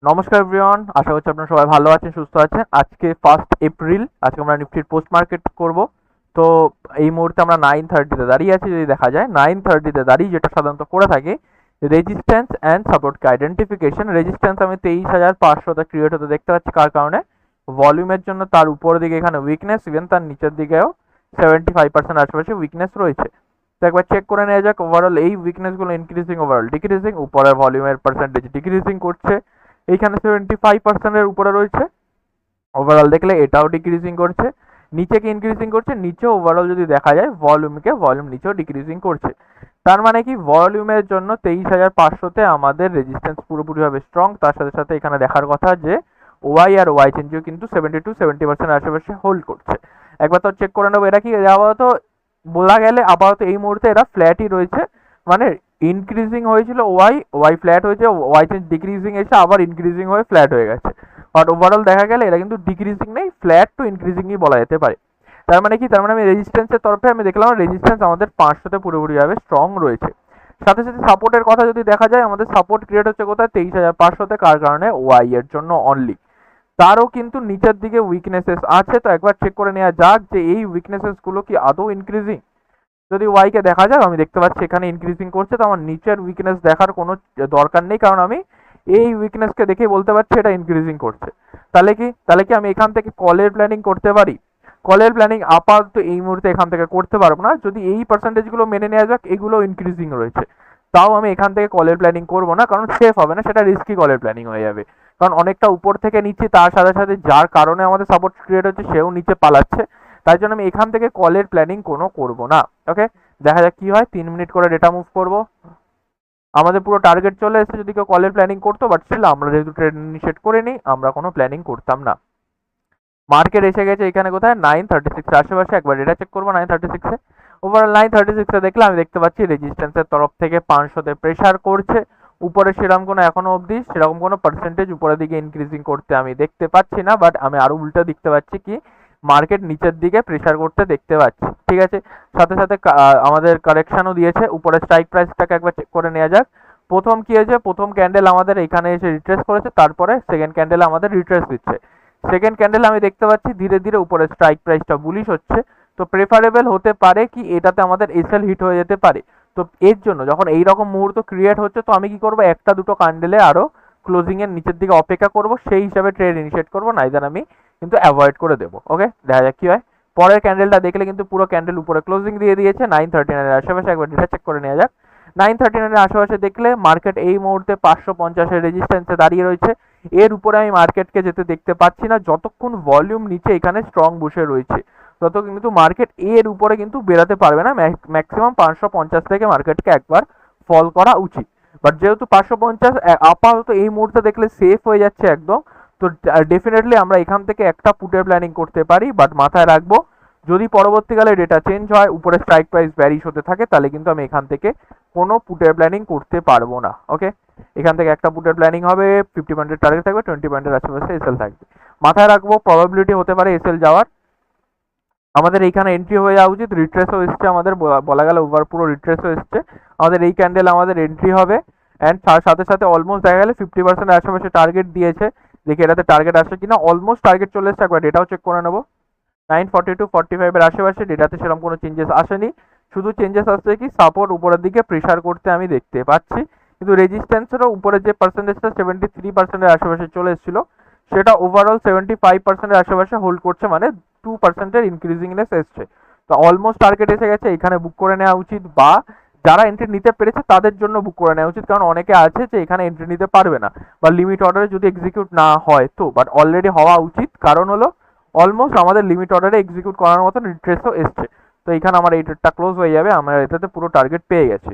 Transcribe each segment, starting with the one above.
নমস্কার এভরিওয়ান, আশা করছি আপনারা সবাই ভালো আছেন, সুস্থ আছেন। আজকে 1 এপ্রিল, আজকে আমরা নিফটির পোস্ট মার্কেট করব। তো এই মুহূর্তে আমরা 9:30-তে দাঁড়িয়ে আছি। যদি দেখা যায় 9:30-তে দাঁড়িয়ে যেটা সাধারণত করে থাকে, রেজিস্ট্যান্স অ্যান্ড সাপোর্টকে আইডেন্টিফিকেশন। রেজিস্ট্যান্স আমি 23,500তে ক্রিয়েট হতে দেখতে পাচ্ছি। কার কারণে? ভলিউমের জন্য। তার উপরের দিকে এখানে উইকনেস, ইভেন তার নিচের দিকেও 75% আশেপাশে উইকনেস রয়েছে। তো একবার চেক করে নেওয়া যাক ওভারঅল এই উইকনেসগুলো ইনক্রিজিং, ওভারঅল ডিক্রিজিং। উপরের ভলিউমের পার্সেন্টেজ ডিক্রিজিং করছে, এইখানে 75%-এর উপরে রয়েছে। ওভারঅল দেখলে এটাও ডিক্রিজিং করছে। নিচে কি ইনক্রিজিং করছে? নিচে ওভারঅল যদি দেখা যায় ভলিউম নিচেও ডিক্রিজিং করছে। তার মানে কি ভলিউমের জন্য 23,500-তে আমাদের রেজিস্ট্যান্স পুরোপুরিভাবে স্ট্রং। তার সাথে সাথে এখানে দেখার কথা যে ওয়াই আর ওয়াই চেঞ্জও কিন্তু 70% আশেপাশে হোল্ড করছে। একবার তো চেক করে নেবো এরা কি আপাতত, বলা গেলে আপাতত এই মুহূর্তে এরা ফ্ল্যাটই রয়েছে। মানে ইনক্রিজিং হয়েছিল ওয়াই, ওয়াই ফ্ল্যাট হয়েছে, ওয়াই চেঞ্জ ডিক্রিজিং এসে আবার ইনক্রিজিং হয়ে ফ্ল্যাট হয়ে গেছে। বাট ওভারঅল দেখা গেলে এরা কিন্তু ডিক্রিজিং নেই, ফ্ল্যাট টু ইনক্রিজিংই বলা যেতে পারে। তার মানে কি? তার মানে আমি রেজিস্ট্যান্সের তরফে আমি দেখলাম রেজিস্ট্যান্স আমাদের 500-তে পুরোপুরিভাবে স্ট্রং রয়েছে। সাথে সাথে সাপোর্টের কথা যদি দেখা যায়, আমাদের সাপোর্ট ক্রিয়েট হচ্ছে কোথায়? 23,500-তে। কার কারণে? ওয়াই এর জন্য অনলি। তারও কিন্তু নিচের দিকে উইকনেসেস আছে। তো একবার চেক করে নেওয়া যাক যে এই উইকনেসেস গুলো কি আদৌ ইনক্রিজিং। যদি ওয়াই কে দেখা যাক, আমি দেখতে পাচ্ছি এখানে ইনক্রিজিং করছে। তো আমার নিচের উইকনেস দেখার কোনো দরকার নেই, কারণ আমি এই উইকনেসকে দেখেই বলতে পারছি এটা ইনক্রিজিং করছে। তাহলে কি আমি এখান থেকে কলের প্ল্যানিং করতে পারি? কলের প্ল্যানিং আপাতত এই মুহূর্তে এখান থেকে করতে পারবো না। যদি এই পার্সেন্টেজগুলো মেনে নেওয়া যাক, এগুলো ইনক্রিজিং রয়েছে, তাও আমি এখান থেকে কলের প্ল্যানিং করবো না, কারণ সেফ হবে না, সেটা রিস্কি কলের প্ল্যানিং হয়ে যাবে। কারণ অনেকটা উপর থেকে নিচ্ছি, তার সাথে সাথে যার কারণে আমাদের সাপোর্ট ক্রিয়েট হচ্ছে সেও নিচে পালাচ্ছে। তাই জন্য আমি এখান থেকে কলের প্ল্যানিং কোনো করবো না। ওকে, দেখা যাক কি হয়। 3 মিনিট করে ডেটা মুভ করব। আমাদের পুরো টার্গেট চলে এসেছে যদি কেউ কলের প্ল্যানিং করতো, বাট স্টিল আমরা যেহেতু ট্রেড ইনিশিয়েট করিনি, আমরা কোনো প্ল্যানিং করতাম না। মার্কেট এসে গেছে এখানে কোথায়? 9:36 আশেপাশে। একবার ডেটা চেক করবো 9:36-এ। ওভারঅল 9:36-এ দেখলে আমি দেখতে পাচ্ছি রেজিস্ট্যান্সের তরফ থেকে 500-তে প্রেসার করছে। উপরে সেরকম কোনো এখনো অবধি সেরকম কোনো পার্সেন্টেজ উপরের দিকে ইনক্রিজিং করতে আমি দেখতে পাচ্ছি না। বাট আমি আরো উল্টো দেখতে পাচ্ছি কি মার্কেট নিচের দিকে প্রেসার করতে দেখতে পাচ্ছি। ঠিক আছে, সাথে সাথে আমাদের কারেকশনও দিয়েছে। উপরে স্ট্রাইক প্রাইসটাকে একবার চেক করে নেওয়া যাক। প্রথম কি হয়েছে? প্রথম ক্যান্ডেল আমাদের এখানে এসে রিট্রেস করেছে, তারপরে সেকেন্ড ক্যান্ডেল আমাদের রিট্রেস দিচ্ছে। সেকেন্ড ক্যান্ডেল আমি দেখতে পাচ্ছি ধীরে ধীরে উপরে স্ট্রাইক প্রাইসটা বুলিশ হচ্ছে। তো প্রেফারেবল হতে পারে কি এটাতে আমাদের এসএল হিট হয়ে যেতে পারে। তো এর জন্য যখন এই রকম মুহূর্ত ক্রিয়েট হচ্ছে, তো আমি কি করব? একটা দুটো ক্যান্ডেলে আরো ক্লোজিং এর নিচের দিকে অপেক্ষা করব, সেই হিসাবে ট্রেড ইনিশিয়েট করব, নাইদার আমি কিন্তু অ্যাভয়েড করে দেবো। ওকে, দেখা যাক কি হয়। পরের ক্যান্ডেলটা দেখলে কিন্তু পুরো ক্যান্ডেল উপরে ক্লোজিং দিয়ে দিয়েছে 9:39-এর আশেপাশে। একবার ডেটা চেক করে নেওয়া যাক। 9:39-এর আশেপাশে দেখলে মার্কেট এই মুহূর্তে 550-এর রেজিস্ট্যান্সে দাঁড়িয়ে রয়েছে। এর উপরে আমি মার্কেটকে যেতে দেখতে পাচ্ছি না। যতক্ষণ ভলিউম নিচে এখানে স্ট্রং বসে রয়েছে, তত কিন্তু মার্কেট এর উপরে কিন্তু বেরাতে পারবে না। ম্যাক্সিমাম 550 থেকে মার্কেটকে একবার ফল করা উচিত। বাট যেহেতু 550 আপাতত এই মুহূর্তে দেখলে সেফ হয়ে যাচ্ছে একদম, তো ডেফিনেটলি আমরা এখান থেকে একটা পুটের প্ল্যানিং করতে পারি। বাট মাথায় রাখবো, যদি পরবর্তীকালে ডেটা চেঞ্জ হয়, উপরে স্ট্রাইক প্রাইস ভ্যারিশ হতে থাকে, তাহলে কিন্তু আমি এখান থেকে কোনো পুটের প্ল্যানিং করতে পারবো না। ওকে, এখান থেকে একটা পুটের প্ল্যানিং হবে, 50 পয়েন্টের টার্গেট থাকবে, 20 পয়েন্টের আশেপাশে এসএল থাকবে। মাথায় রাখবো প্রবাবিলিটি হতে পারে এসএল যাওয়ার। আমাদের এইখানে এন্ট্রি হয়ে যাওয়া উচিত। রিট্রেসও এসছে আমাদের, বলা গেল ওভার পুরো রিট্রেসও এসছে। আমাদের এই ক্যান্ডেল আমাদের এন্ট্রি হবে। অ্যান্ড তার সাথে সাথে অলমোস্ট দেখা গেলে 50% আশেপাশে টার্গেট দিয়েছে। দেখি এটাতে টার্গেট আসে কিনা। অলমোস্ট টার্গেট চলে এসছে, একবার ডেটাও চেক করে নেবো। 942-45-এর আশেপাশে। ডেটাতে সেরকম কোনো চেঞ্জেস আসেনি। শুধু চেঞ্জেস আসছে কি সাপোর্ট উপরের দিকে প্রেসার করতে আমি দেখতে পাচ্ছি, কিন্তু রেজিস্ট্যান্সেরও উপরে যে পার্সেন্টেজটা 73%-এর আশেপাশে চলে এসেছিল, সেটা ওভারঅল 75%-এর আশেপাশে হোল্ড করছে। মানে 2%-এর ইনক্রিজিংনেস এসছে। তো অলমোস্ট টার্গেট এসে গেছে, এখানে বুক করে নেওয়া উচিত, বা যারা এন্ট্রি নিতে পেরেছে তাদের জন্য বুক করে নেওয়া উচিত। কারণ অনেকে আছে যে এখানে এন্ট্রি নিতে পারবে না, বা লিমিট অর্ডারে যদি এক্সিকিউট না হয় তো। বাট অলরেডি হওয়া উচিত, কারণ হলো অলমোস্ট আমাদের লিমিট অর্ডারে এক্সিকিউট করার মতো রিট্রেসও এসছে। তো এখানে আমার এই ট্রেডটা ক্লোজ হয়ে যাবে, আমরা এটাতে পুরো টার্গেট পেয়ে গেছি।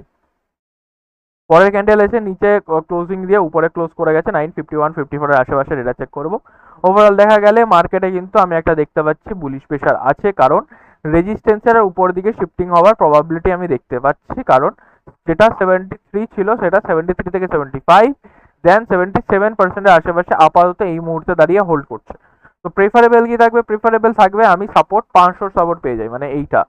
পরের ক্যান্ডেল এসে নিচে ক্লোজিং দিয়ে উপরে ক্লোজ করে গেছে 951-54-এর আশেপাশে। ডেটা চেক করবো। ওভারঅল দেখা গেলে মার্কেটে কিন্তু আমি একটা দেখতে পাচ্ছি বুলিশ প্রেশার আছে, কারণ রেজিস্ট্যান্সের উপর দিকে শিফটিং হওয়ার প্রবাবিলিটি আমি দেখতে পাচ্ছি। কারণ যেটা 73 ছিল, সেটা 73 থেকে 75, দেন 77%-এর আশেপাশে আপাতত এই মুহূর্তে দাঁড়িয়ে হোল্ড করছে। তো প্রেফারেবল কি থাকবে? প্রেফারেবল থাকবে আমি সাপোর্ট 500 সাপোর্ট পেয়ে যাই, মানে এইটা।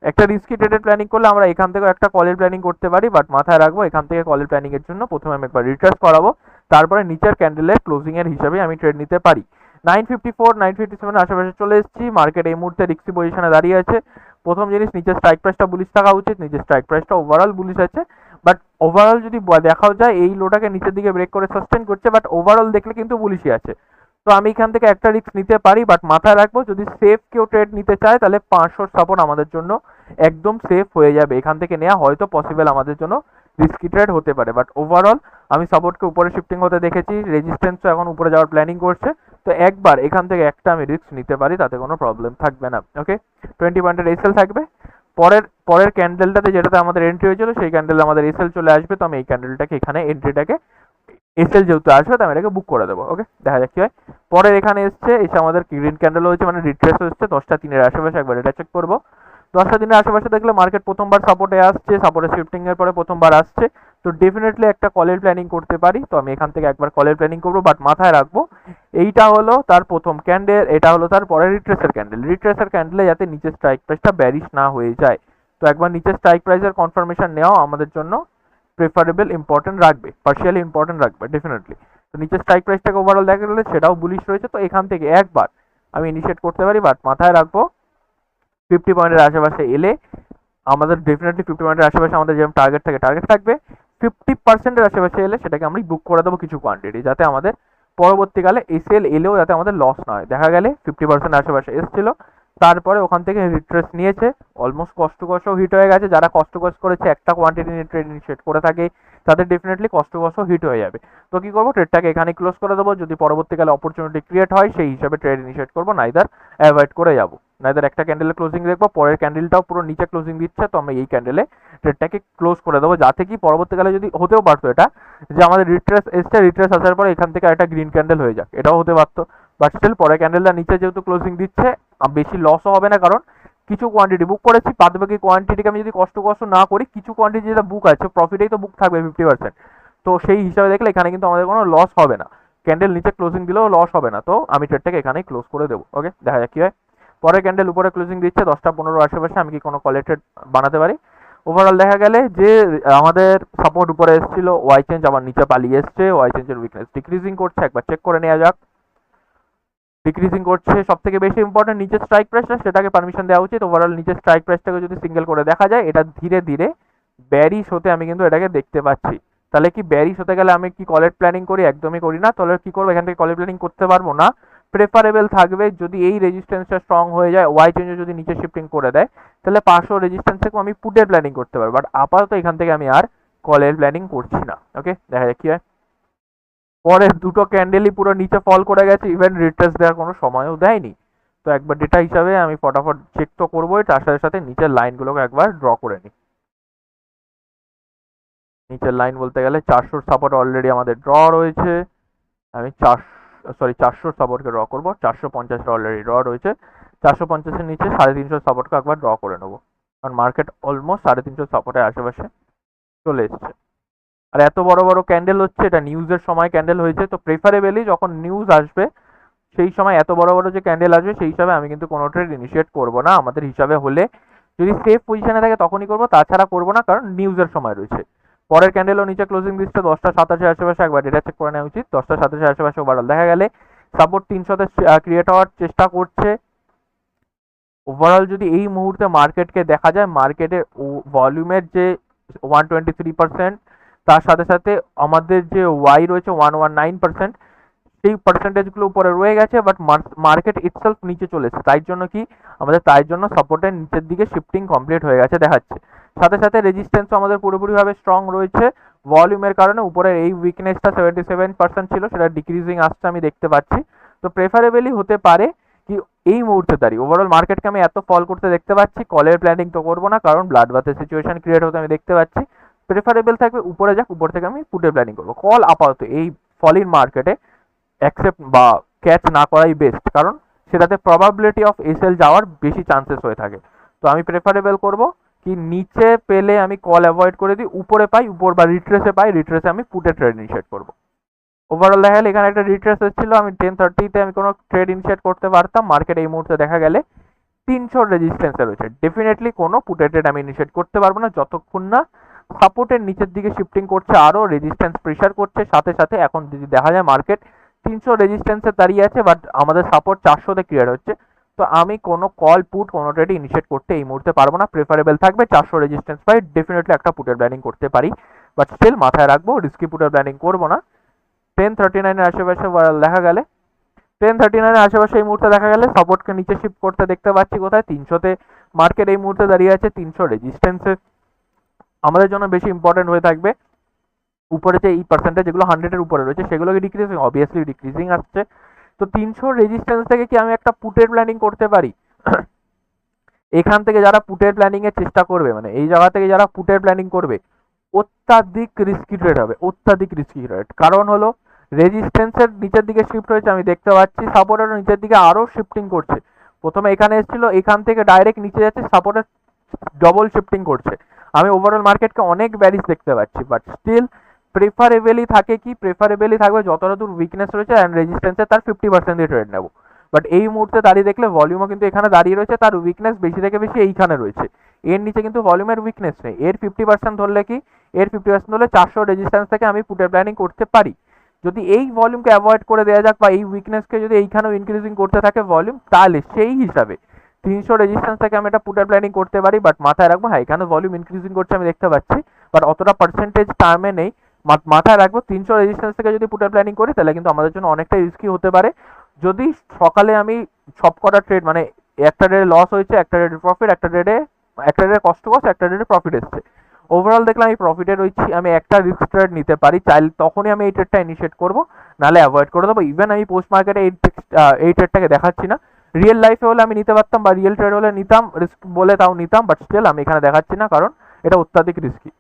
একটা রিস্কি ট্রেডের প্ল্যানিং করলে আমরা এখান থেকে একটা কলের প্ল্যানিং করতে পারি। বাট মাথায় রাখবো, এখান থেকে কলের প্ল্যানিং এর জন্য প্রথমে আমি একবার রিট্রেস করাবো, তারপরে নিচের ক্যান্ডেলের ক্লোজিং এর হিসাবে আমি ট্রেড নিতে পারি। 954 957 আশেপাশে চলে এসেছি, মার্কেট এই মুহূর্তে রিস্কি পজিশনে দাঁড়িয়ে আছে। প্রথম জিনিস, নিচের স্ট্রাইক প্রাইসটা বুলিশ থাকা উচিত, নিচের স্ট্রাইক প্রাইসটা ওভারঅল বুলিশ আছে, বাট ওভারঅল যদি দেখাও যায় এই লোটাকে নিচের দিকে ব্রেক করে সাস্টেন করছে, বাট ওভারঅল দেখলে কিন্তু বুলিশই আছে। তো আমি এখান থেকে একটা রিস্ক নিতে পারি, বাট মাথায় রাখবো যদি সেফ কেউ ট্রেড নিতে চায় তাহলে 500 সাপোর্ট আমাদের জন্য একদম সেফ হয়ে যাবে, এখান থেকে নেওয়া হয়তো পসিবল আমাদের জন্য রিস্কি ট্রেড হতে পারে। বাট ওভারঅল আমি সাপোর্টকে উপরে শিফটিং হতে দেখেছি, রেজিস্ট্যান্সও এখন উপরে যাওয়ার প্ল্যানিং করছে, তো একবার এখান থেকে একটা আমি রিস্ক নিতে পারি, তাতে কোনো প্রবলেম থাকবে না। ওকে, 20 পয়েন্টের এসএল থাকবে। পরের ক্যান্ডেলটাতে যেটাতে আমাদের এন্ট্রি হয়েছিল সেই ক্যান্ডেলে আমাদের এসএল চলে আসবে, তো আমি এই ক্যান্ডেলটাকে এখানে এন্ট্রিটাকে এসএল যেহেতু আসবে তো আমি এটাকে বুক করে দেবো। ওকে, দেখা যাক কি হয়। পরের এখানে এসে আমাদের গ্রিন ক্যান্ডেল হয়েছে, মানে রিট্রেস হচ্ছে 10টা 3-এর আশেপাশে, একবার এটা চেক করবো। 10টা 3-এর আশেপাশে দেখলে মার্কেট প্রথমবার সাপোর্টে আসছে, সাপোর্টের শিফটিং এর পরে প্রথমবার আসছে, তো ডেফিনেটলি একটা কলের প্ল্যানিং করতে পারি, তো আমি এখান থেকে একবার কলের প্ল্যানিং করবো। বাট মাথায় রাখবো এইটা হলো তার প্রথম ক্যান্ডেল, এটা হলো তার পরে রিট্রেসের ক্যান্ডেল, রিট্রেসের ক্যান্ডেলে যাতে নিচের স্ট্রাইক প্রাইসটা ব্যারিশ না হয়ে যায়, তো একবার নিচের স্ট্রাইক প্রাইসের কনফার্মেশন নেওয়া আমাদের জন্য প্রেফারেবল ইম্পর্টেন্ট রাখবে, পার্শিয়ালি ইম্পর্টেন্ট রাখবে ডেফিনেটলি। তো নিচের স্ট্রাইক প্রাইসটাকে ওভারঅল দেখা গেলে সেটাও বুলিশ রয়েছে, তো এখান থেকে একবার আমি ইনিশিয়েট করতে পারি, বাট মাথায় রাখবো 50 পয়েন্টের আশেপাশে এলে আমাদের ডেফিনেটলি 50 পয়েন্টের আশেপাশে আমাদের যেমন টার্গেট থাকবে 50%-এর আশেপাশে এলে সেটাকে আমি বুক করে দেবো কিছু কোয়ান্টিটি, যাতে আমাদের পরবর্তীকালে এসএল এলেও যাতে আমাদের লস না হয়। দেখা গেলে 50% আশেপাশে এসেছিল, তারপরে ওখান থেকে রিট্রেস নিয়েছে, অলমোস্ট কষ্ট হিট হয়ে গেছে। যারা কষ্ট করেছে একটা কোয়ান্টিটি নিয়ে ট্রেড ইনিশিয়েট করে থাকে তাদের ডেফিনেটলি কষ্ট হিট হয়ে যাবে। তো কি করবো, ট্রেডটাকে এখানে ক্লোজ করে দেবো, যদি পরবর্তীকালে অপরচুনিটি ক্রিয়েট হয় সেই হিসাবে ট্রেড ইনিশিয়েট করবো, নাইদার অ্যাভয়েড করে যাবো। নাইদার একটা ক্যান্ডেলে ক্লোজিং দেখবো, পরের ক্যান্ডেলটাও পুরো নিচে ক্লোজিং দিচ্ছে, তো আমি এই ক্যান্ডেলে ট্রেডটাকে ক্লোজ করে দেবো, যাতে কি পরবর্তীকালে যদি হতেও পারতো এটা যে আমাদের রিট্রেস আসার পরে এখান থেকে একটা গ্রিন ক্যান্ডেল হয়ে যাক, এটাও হতে পারতো। বাট স্টিল পরের ক্যান্ডেলটা নিচে যেহেতু ক্লোজিং দিচ্ছে বেশি লসও হবে না, কারণ কিছু কোয়ান্টিটি বুক করেছি, বাদবাকি কোয়ান্টিটিকে আমি যদি কষ্ট না করি, কিছু কোয়ান্টিটি যেটা বুক আছে প্রফিটেই তো বুক থাকবে 50%, তো সেই হিসাবে দেখলে এখানে কিন্তু আমাদের কোনো লস হবে না, ক্যান্ডেল নিচে ক্লোজিং দিলেও লস হবে না, তো আমি ট্রেডটাকে এখানেই ক্লোজ করে দেবো। ওকে, দেখা যাক কি হয়। পরের ক্যান্ডেল উপরে ক্লোজিং দিচ্ছে 10টা 15 আশেপাশে, আমি কি কোনো কলের ট্রেড বানাতে পারি। ওভারঅল দেখা গেলে যে আমাদের সাপোর্ট উপরে এসেছিল, ওয়াই চেঞ্জ আবার নিচে পালিয়ে এসছে, ওয়াই চেঞ্জের উইকনেস ডিক্রিজিং করছে, একবার চেক করে নেওয়া যাক। ডিক্রিজিং করছে, সব থেকে বেশি ইম্পর্টেন্ট নিচের স্ট্রাইক প্রাইসটা, সেটাকে পারমিশন দেওয়া উচিত। ওভারঅল নিচের স্ট্রাইক প্রাইসটাকে যদি সিঙ্গেল করে দেখা যায়, এটা ধীরে ধীরে ব্যারিশ হতে আমি কিন্তু এটাকে দেখতে পাচ্ছি। তাহলে কি ব্যারিশ হতে গেলে আমি কি কলের প্ল্যানিং করি? একদমই করি না। তাহলে কি করবো, এখান থেকে কলের প্ল্যানিং করতে পারবো না। প্রেফারেবল থাকবে যদি এই রেজিস্ট্যান্সটা স্ট্রং হয়ে যায়, ওয়াই চেঞ্জে যদি নিচে শিফটিং করে দেয়, তাহলে 500 রেজিস্ট্যান্স থেকেও আমি পুটের প্ল্যানিং করতে পারবো, বাট আপাতত এখান থেকে আমি আর কলের প্ল্যানিং করছি না। ওকে, দেখা যাক কি হয়। পরের দুটো ক্যান্ডেলই পুরো নিচে ফল করে গেছে, ইভেন রিট্রেস দেওয়ার কোনো সময়ও দেয়নি। তো একবার ডেটা হিসাবে আমি ফটাফট চেক তো করবোই, তার সাথে সাথে নিচের লাইনগুলোকে একবার ড্র করে নিই। নিচের লাইন বলতে গেলে 400 সাপোর্ট অলরেডি আমাদের ড্র রয়েছে, আমি 400 সাপোর্টকে ড্র করবো, 450 অলরেডি ড্র রয়েছে, 450-এর নিচে 350 সাপোর্টকে একবার ড্র করে নেবো, কারণ মার্কেট অলমোস্ট 350 সাপোর্টের আশেপাশে চলে এসছে। আর এত বড় বড় ক্যান্ডেল হচ্ছে, এটা নিউজের সময় ক্যান্ডেল হয়েছে, তো প্রেফারেবলি যখন নিউজ আসবে সেই সময় এত বড় বড় যে ক্যান্ডেল আসবে সেই হিসাবে আমি কিন্তু কোনো ট্রেড ইনিশিয়েট করবো না। আমাদের হিসাবে হলে যদি সেফ পজিশনে থাকে তখনই করবো, তাছাড়া করবো না, কারণ নিউজের সময় রয়েছে। পরের ক্যান্ডেলও নিচে ক্লোজিং দিচ্ছে 10টা 87 আশেপাশে, একবার ডেটা চেক করে নেওয়া উচিত। 10টা 87 আশেপাশে ওভারঅল দেখা গেলে সাপোর্ট 300-তে ক্রিয়েট হওয়ার চেষ্টা করছে। ওভারঅল যদি এই মুহূর্তে মার্কেটকে দেখা যায়, মার্কেটের ভলিউমের যে 123%, তার সাথে সাথে আমাদের যে ওয়াই রয়েছে 119%, সেই পার্সেন্টেজগুলো উপরে রয়ে গেছে, বাট মার্কেট ইটসেলফ নিচে চলেছে, তাই জন্য কি আমাদের তাই জন্য সাপোর্টের নিচের দিকে শিফটিং কমপ্লিট হয়ে গেছে দেখাচ্ছে। সাথে সাথে রেজিস্ট্যান্সও আমাদের পুরোপুরিভাবে স্ট্রং রয়েছে, ভলিউমের কারণে উপরের এই উইকনেসটা 77% ছিল, সেটা ডিক্রিজিং আসছে আমি দেখতে পাচ্ছি। তো প্রেফারেবলি হতে পারে কি এই মুহূর্তে দাঁড়িয়ে ওভারঅল মার্কেটকে আমি এত ফল করতে দেখতে পাচ্ছি, কলের প্ল্যানিং তো করবো না, কারণ ব্লাড বাথের সিচুয়েশন ক্রিয়েট হতে আমি দেখতে পাচ্ছি। প্রেফারেবল থাকবে উপরে যাক, উপর থেকে আমি পুটের প্ল্যানিং করবো। কল আপাতত এই ফলিন মার্কেটে অ্যাকসেপ্ট বা ক্যাচ না করাই বেস্ট, কারণ সেটাতে প্রবাবিলিটি অফ এসএল যাওয়ার বেশি চান্সেস হয়ে থাকে। তো আমি প্রেফারেবল করব কি নিচে পেলে আমি কল অ্যাভয়েড করে দিই, উপরে পাই উপর বা রিট্রেসে পাই, রিট্রেসে আমি পুটে ট্রেড ইনিশিয়েট করবো। ওভারঅল দেখা গেলে এখানে একটা রিট্রেস এসেছিল, আমি 10:30-তে আমি কোনো ট্রেড ইনিশিয়েট করতে পারতাম। মার্কেট এই মুহূর্তে দেখা গেলে 300 রেজিস্ট্যান্সে রয়েছে, ডেফিনেটলি কোনো পুটে ট্রেড আমি ইনিশিয়েট করতে পারবো না যতক্ষণ না সাপোর্টের নিচের দিকে শিফটিং করছে, আরও রেজিস্ট্যান্স প্রেশার করছে, সাথে সাথে এখন যদি দেখা যায় মার্কেট 300 রেজিস্ট্যান্সে দাঁড়িয়ে আছে, বাট আমাদের সাপোর্ট 400-তে ক্লিয়ার হচ্ছে। তো আমি কোনো কল পুট কোনো ট্রেডে ইনিশিয়েট করতে এই মুহূর্তে পারবো না, প্রেফারেবল থাকবে 400 রেজিস্ট্যান্স পাই ডেফিনেটলি একটা পুটের প্ল্যানিং করতে পারি, বাট স্টিল মাথায় রাখবো রিস্কি পুটের প্ল্যানিং করবো না। 1039 এর আশেপাশে দেখা গেলে 1039 এর আশেপাশে এই মুহূর্তে দেখা গেলে সাপোর্টকে নিচে শিফট করতে দেখতে পাচ্ছি কোথায় 300-তে মার্কেট এই মুহূর্তে দাঁড়িয়ে আছে। 300 রেজিস্ট্যান্সে আমাদের জন্য বেশি ইম্পর্টেন্ট হয়ে থাকবে উপরে যে এই পার্সেন্টেজ যেগুলো 100-এর উপরে রয়েছে সেগুলোকে ডিক্রিজিং, অবভিয়াসলি ডিক্রিজিং আসছে। তো 300 রেজিস্ট্যান্স থেকে কি আমি একটা পুটের প্ল্যানিং করতে পারি? এখান থেকে যারা পুটের প্ল্যানিং এর চেষ্টা করবে, মানে এই জায়গা থেকে যারা পুটের প্ল্যানিং করবে, অত্যাধিক রিস্কি ট্রেড হবে, অত্যাধিক রিস্কি ট্রেড। কারণ হলো রেজিস্ট্যান্সের নিচের দিকে শিফট হয়েছে, আমি দেখতে পাচ্ছি সাপোর্টের নিচের দিকে আরও শিফটিং করছে। প্রথমে এখানে এসেছিল, এখান থেকে ডাইরেক্ট নিচে যাচ্ছে, সাপোর্টের ডবল শিফটিং করছে। আমি ওভারঅল মার্কেটকে অনেক ব্যারিস দেখতে পাচ্ছি, বাট স্টিল প্রেফারেবলি থাকে কি, প্রেফারেবলি থাকবে যতটা দূর উইকনেস রয়েছে অ্যান্ড রেজিস্ট্যান্সে তার 50% দিয়ে ট্রেড নেবো। বাট এই মুহূর্তে দাঁড়িয়ে দেখলে ভলিউমও কিন্তু এখানে দাঁড়িয়ে রয়েছে, তার উইকনেস বেশি থেকে বেশি এইখানে রয়েছে, এর নিচে কিন্তু ভলিউমের উইকনেস নেই। এর 50% ধরলে কি, এর 50% ধরলে 400 রেজিস্ট্যান্স থেকে আমি পুটের প্ল্যানিং করতে পারি। যদি এই ভলিউমকে অ্যাভয়েড করে দেওয়া যাক বা এই উইকনেসকে যদি এইখানেও ইনক্রিজিং করতে থাকে ভলিউম, তাহলে সেই হিসাবে 300 রেজিস্ট্যান্স থেকে আমি একটা পুটের প্ল্যানিং করতে পারি। বাট মাথায় রাখবো হ্যাঁ এখানে ভলিউম ইনক্রিজিং করছে আমি দেখতে পাচ্ছি, বাট অতটা পার্সেন্টেজ টার্মে নেই। মাথায় রাখবো 300 রেজিস্ট্যান্স থেকে যদি পুটের প্ল্যানিং করি তাহলে কিন্তু আমাদের জন্য অনেকটাই রিস্কি হতে পারে। যদি সকালে আমি সবকটা ট্রেড, মানে একটা ট্রেডে লস হয়েছে, একটা ট্রেডে প্রফিট, একটা ট্রেডে কষ্ট, একটা ট্রেডে প্রফিট এসছে, ওভারঅল দেখলাম আমি প্রফিটে রয়েছি, আমি একটা রিস্ক ট্রেড নিতে পারি, চাইলে তখনই আমি এই ট্রেডটা ইনিশিয়েট করবো, নাহলে অ্যাভয়েড করে দেবো। ইভেন আমি পোস্ট মার্কেটে এই ট্রেডটাকে দেখাচ্ছি না, রিয়েল লাইফে হলে আমি নিতে পারতাম বা রিয়েল ট্রেড হলে নিতাম, রিস্ক বলে তাও নিতাম, বাট স্টিল আমি এখানে দেখাচ্ছি না কারণ এটা অত্যাধিক রিস্কি।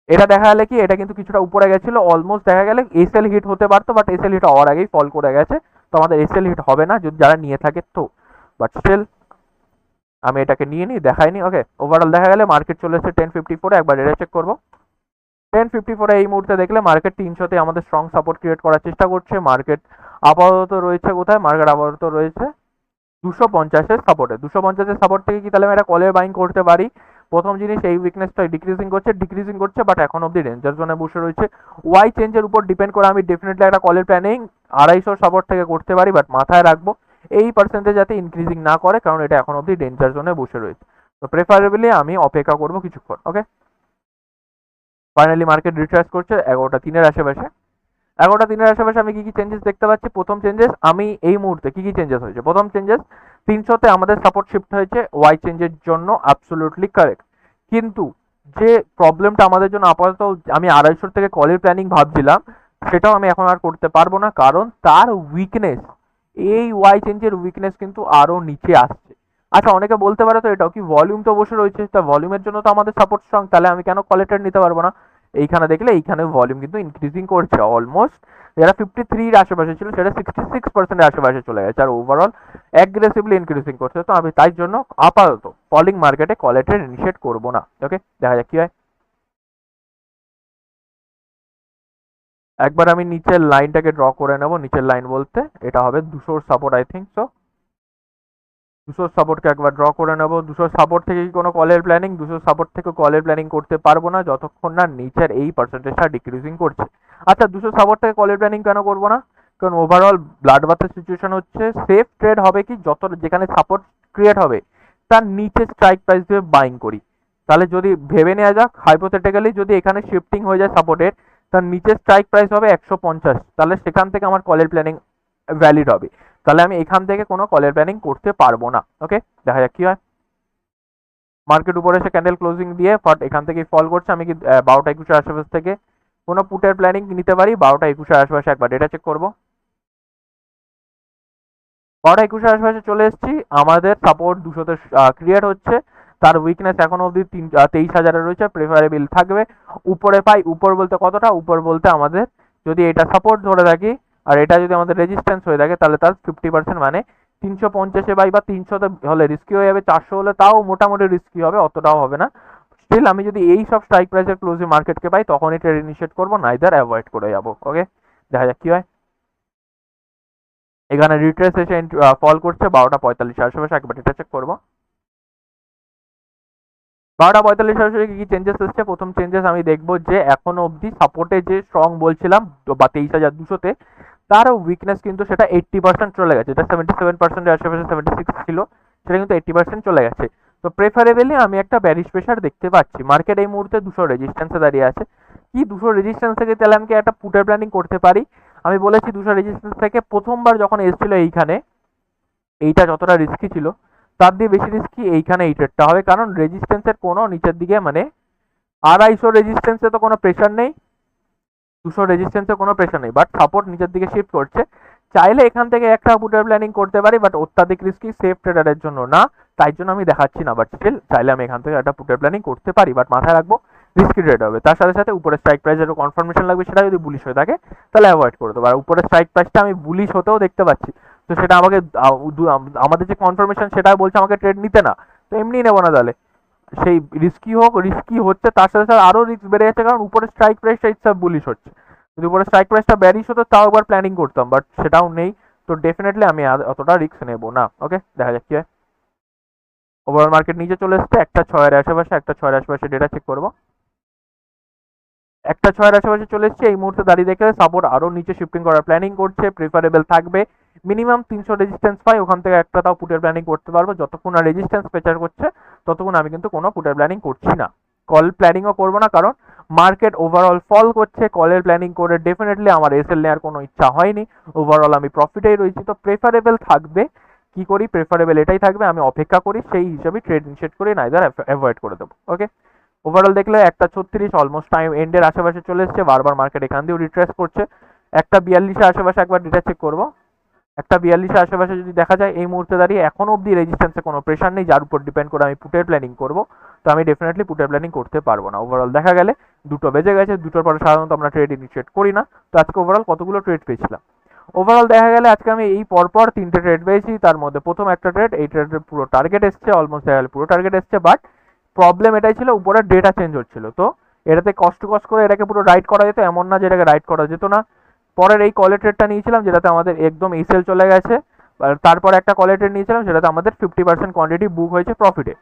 এটা দেখা গেলে কি, এটা কিন্তু কিছুটা উপরে গেছিল, অলমোস্ট দেখা গেলে এসএল হিট হতে পারতো, বাট এসএল হিট হওয়ার আগেই ফল করে গেছে। তো আমাদের এসএল হিট হবে না যদি যারা নিয়ে থাকে তো, বাট স্টিল আমি এটাকে নিয়ে নিই, দেখাইনি। ওকে, ওভারঅল দেখা গেলে মার্কেট চলে এসেছে 1054, একবার ডেটা চেক করবো। 1054 এই মুহূর্তে দেখলে মার্কেট 300-তে আমাদের স্ট্রং সাপোর্ট ক্রিয়েট করার চেষ্টা করছে। মার্কেট আপাতত রয়েছে কোথায়, মার্কেট আপাতত রয়েছে 250-এর সাপোর্টে। 250-এর সাপোর্ট থেকে কি তাহলে আমি একটা কলের বাইং করতে পারি? প্রথম জিনিস, এই উইকনেসটা ডিক্রিজিং করছে, বাট এখন অব্দি ডেঞ্জার জোনে বসে রয়েছে। ওয়াই চেঞ্জের উপর ডিপেন্ড করে আমি ডেফিনেটলি একটা কলের প্ল্যানিং 250 সাপোর্ট থেকে করতে পারি, বাট মাথায় রাখবো এই পার্সেন্টেজ যাতে ইনক্রিজিং না করে, কারণ এটা এখন অব্দি ডেঞ্জার জোনে বসে রয়েছে। তো প্রেফারেবলি আমি অপেক্ষা করবো কিছুক্ষণ। ওকে, ফাইনালি মার্কেট রিট্রেস করছে 11টা 3-এর আশেপাশে। 11টা 3-এর আশেপাশে আমি কি কি চেঞ্জেস দেখতে পাচ্ছি? প্রথম চেঞ্জেস, আমি এই মুহূর্তে কি কি চেঞ্জেস হয়েছে? প্রথম চেঞ্জেস, 300-তে আমাদের সাপোর্ট শিফট হয়েছে ওয়াই চেঞ্জের জন্য, অ্যাবসলিউটলি কারেক্ট। কিন্তু যে প্রবলেমটা আমাদের জন্য আপাতত, আমি 250 থেকে কলের প্ল্যানিং ভাবছিলাম, সেটাও আমি এখন আর করতে পারবো না, কারণ তার উইকনেস, এই ওয়াই চেঞ্জের উইকনেস কিন্তু আরো নিচে আসছে। আচ্ছা, অনেকে বলতে পারে তো এটাও কি, ভলিউম তো বসে রয়েছে, তা ভলিউমের জন্য তো আমাদের সাপোর্ট স্ট্রং, তাহলে আমি কেন কলের নিতে পারবো না? এইখানে দেখলে এইখানে ভলিউম কিন্তু ইনক্রিজিং করছে, অলমোস্ট যেটা 53-এর আশেপাশে ছিল সেটা 66%-এর আশেপাশে চলে গেছে, আর ওভারঅল অ্যাগ্রেসিভলি ইনক্রিজিং করছে। তো আমি তাই জন্য আপাতত ফলিং মার্কেটে কলের ট্রেড ইনিশিয়েট করবো না। ওকে, দেখা যাক কি হয়। একবার আমি নিচের লাইনটাকে ড্র করে নেব, নিচের লাইন বলতে এটা হবে 200 সাপোর্ট, আই থিঙ্ক সো। 200 সাপোর্টকে একবার ড্র করে নেব। 200 সাপোর্ট থেকে কি কোনো কলের প্ল্যানিং? 200 সাপোর্ট থেকে কলের প্ল্যানিং করতে পারবো না যতক্ষণ না নিচের এই পার্সেন্টেজটা ডিক্রিজিং করছে। আচ্ছা, 200 সাপোর্ট থেকে কলের প্ল্যানিং কেন করবো না? কারণ ওভারঅল ব্লাড বাথের সিচুয়েশন হচ্ছে, সেফ ট্রেড হবে কি, যত যেখানে সাপোর্ট ক্রিয়েট হবে তার নিচে স্ট্রাইক প্রাইস দিয়ে বাইং করি। তাহলে যদি ভেবে নেওয়া যাক হাইপোথেটিক্যালি, যদি এখানে শিফটিং হয়ে যায় সাপোর্টের, তার নিচে স্ট্রাইক প্রাইস হবে 150, তাহলে সেখান থেকে আমার কলের প্ল্যানিং ভ্যালিড হবে। তাহলে আমি এখান থেকে কোনো কলের প্ল্যানিং করতে পারবো না। ওকে, দেখা যাক কি হয়। মার্কেট উপরে এসে ক্যান্ডেল ক্লোজিং দিয়ে বাট এখান থেকে ফল করছে, আমি কি 12টা 21-এর আশেপাশ থেকে কোনো পুটের প্ল্যানিং নিতে পারি? 12টা 21-এর আশেপাশে একবার ডেটা চেক করবো। 12টা 21-এর আশেপাশে চলে এসেছি, আমাদের সাপোর্ট 200-তে ক্রিয়েট হচ্ছে, তার উইকনেস এখন অবধি 23,000-এ রয়েছে, প্রেফারেবল থাকবে। উপরে পাই, উপর বলতে কতটা উপর বলতে, আমাদের যদি এটা সাপোর্ট ধরে থাকি আর এটা যদি আমাদের রেজিস্ট্যান্স হয়ে থাকে, তাহলে তার 50% মানে 350-এ বাই বা 300-তে হলে রিস্কি হয়ে যাবে, 400 হলে তাও মোটামুটি রিস্কি হবে, অতটাও হবে না। স্টিল আমি যদি এই সব স্ট্রাইক প্রাইসের ক্লোজিং মার্কেটকে পাই তখনই ট্রেড ইনিশিয়েট করবো, নাইদার অ্যাভয়েড করে যাবো। ওকে, দেখা যাক কি হয়। এখানে রিট্রেস এসে ফল করছে 12টা 45-এর আশেপাশে, একবার এটা চেক করবো। 12:45 আসলে কি চেঞ্জেস এসছে? প্রথম চেঞ্জেস আমি দেখবো যে এখনো অবধি সাপোর্টে যে স্ট্রং বলছিলাম বা 23,200-তে, তার উইকনেস কিন্তু সেটা 80% চলে গেছে। যেটা 77% আশেপাশে 76 ছিল, সেটা কিন্তু 80% চলে গেছে। তো প্রেফারেবলি আমি একটা ব্যারিশ প্রেশার দেখতে পাচ্ছি। মার্কেট এই মুহূর্তে 200 রেজিস্ট্যান্সে দাঁড়িয়ে আছে। কি 200 রেজিস্ট্যান্স থেকে তাহলে আমি কি একটা পুটের প্ল্যানিং করতে পারি? আমি বলেছি 200 রেজিস্ট্যান্স থেকে প্রথমবার যখন এসেছিল এইখানে, এইটা যতটা রিস্কি ছিল তার দিয়ে বেশি রিস্কি এইখানে এই ট্রেডটা হবে, কারণ রেজিস্ট্যান্সের কোনো নিচের দিকে মানে 250 রেজিস্ট্যান্সে তো কোনো প্রেশার নেই, 200 রেজিস্ট্যান্সে কোনো প্রেশার নেই, বাট সাপোর্ট নিচের দিকে শিফট করছে। চাইলে এখান থেকে একটা পুটের প্ল্যানিং করতে পারি, বাট অত্যাধিক রিস্কি, সেফ ট্রেডারের জন্য না, তাই জন্য আমি দেখাচ্ছি না। বাট স্টিল চাইলে আমি এখান থেকে একটা পুটের প্ল্যানিং করতে পারি, বাট মাথায় রাখবো রিস্কি ট্রেড হবে। তার সাথে সাথে উপরে স্ট্রাইক প্রাইসেরও কনফার্মেশন লাগবে, সেটা যদি বুলিশ হয়ে থাকে তাহলে অ্যাভয়েড করে দেবো। আর উপরে স্ট্রাইক প্রাইসটা আমি বুলিশ হতেও দেখতে পাচ্ছি, তো সেটা আমাকে আমাদের যে কনফার্মেশন সেটা বলছে আমাকে ট্রেড নিতে না, তো এমনি নেবো না তাহলে। সেই রিস্কি হোক, রিস্কি হচ্ছে, তার সাথে সাথে আরো রিস্ক বেড়ে যাচ্ছে, কারণ উপরে স্ট্রাইক প্রাইসটা ইচ্ছা বুলিশ হচ্ছে। যদি উপরে স্ট্রাইক প্রাইসটা ব্যারিশ হতো তাও একবার প্ল্যানিং করতাম, বাট সেটাও নেই। তো ডেফিনেটলি আমি অতটা রিস্ক নেবো না। ওকে, দেখা যাক কি হয়। ওভারঅল মার্কেট নিচে চলে এসছে, 1:06 আশেপাশে, 1:06 আশেপাশে ডেটা চেক করবো। 1:06 আশেপাশে চলে এসছে। এই মুহূর্তে দাঁড়িয়ে দেখে সাপোর্ট আরো নিচে শিফটিং করার প্ল্যানিং করছে, প্রিফারেবল থাকবে মিনিমাম 300 রেজিস্ট্যান্স পাই, ওখান থেকে একটা তাও পুটের প্ল্যানিং করতে পারবো। যতক্ষণ না রেজিস্ট্যান্স প্রেচার করছে ততক্ষণ আমি কিন্তু কোনো পুটের প্ল্যানিং করছি না, কল প্ল্যানিংও করবো না, কারণ মার্কেট ওভারঅল ফল করছে। কলের প্ল্যানিং করে ডেফিনেটলি আমার এসএল নেওয়ার কোনো ইচ্ছা হয়নি, ওভারঅল আমি প্রফিটেই রয়েছি। তো প্রেফারেবল থাকবে, কি করি, প্রেফারেবল এটাই থাকবে, আমি অপেক্ষা করি, সেই হিসাবে ট্রেড ইনিশিয়েট করে নাইদার অ্যাভয়েড করে দেবো। ওকে, ওভারঅল দেখলে 1:36 অলমোস্ট টাইম এন্ডের আশেপাশে চলে এসছে, বারবার মার্কেট এখান দিয়েও রিট্রেস করছে। 1:42 আশেপাশে একবার ডেটা চেক করবো। 1:42 আশেপাশে যদি দেখা যায় এই মুহূর্তে দাঁড়িয়ে এখনো অব্দি রেজিস্ট্যান্সে কোনো প্রেশার নেই, যার উপর ডিপেন্ড করে আমি পুটের প্ল্যানিং করবো। তো আমি ডেফিনেটলি পুটের প্ল্যানিং করতে পারবো না। ওভারঅল দেখা গেলে 2টো বেজে গেছে, 2টোর পরে সাধারণত আমরা ট্রেড ইনিশিয়েট করি না। তো আজকে ওভারঅল কতগুলো ট্রেড পেয়েছিলাম? ওভারঅল দেখা গেলে আজকে আমি এই পরপর 3টে ট্রেড পেয়েছি। তার মধ্যে প্রথম একটা ট্রেড, এই ট্রেডের পুরো টার্গেট এসছে, অলমোস্ট দেখা গেলে পুরো টার্গেট এসছে, বাট প্রবলেম এটাই ছিল উপরে ডেটা চেঞ্জ হচ্ছিল। তো এটাতে কষ্ট করে এটাকে পুরো রাইট করা যেত, এমন না যে এটাকে রাইট করা যেত না। পরের এই কলের ট্রেডটা নিয়েছিলাম যেটাতে আমাদের একদম এসএল চলে গেছে, তারপর একটা কলের ট্রেড নিয়েছিলাম যেটাতে আমাদের 50% কোয়ান্টিটি বুক হয়েছে প্রফিটে।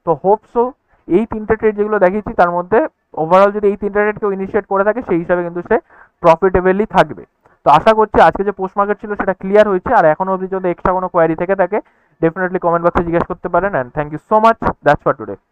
তো হোপসো এই 3টে ট্রেড যেগুলো দেখিয়েছি তার মধ্যে ওভারঅল যদি এই 3টে ট্রেড কেউ ইনিশিয়েট করে থাকে সেই হিসাবে কিন্তু সে প্রফিটেবলি থাকবে। তো আশা করছি আজকে যে পোস্ট মার্কেট ছিল সেটা ক্লিয়ার হয়েছে। আর এখনো অবধি যদি এক্সট্রা কোনো কোয়ারি থেকে থাকে ডেফিনেটলি কমেন্ট বক্সে জিজ্ঞেস করতে পারেন। And thank you so much, that's for today.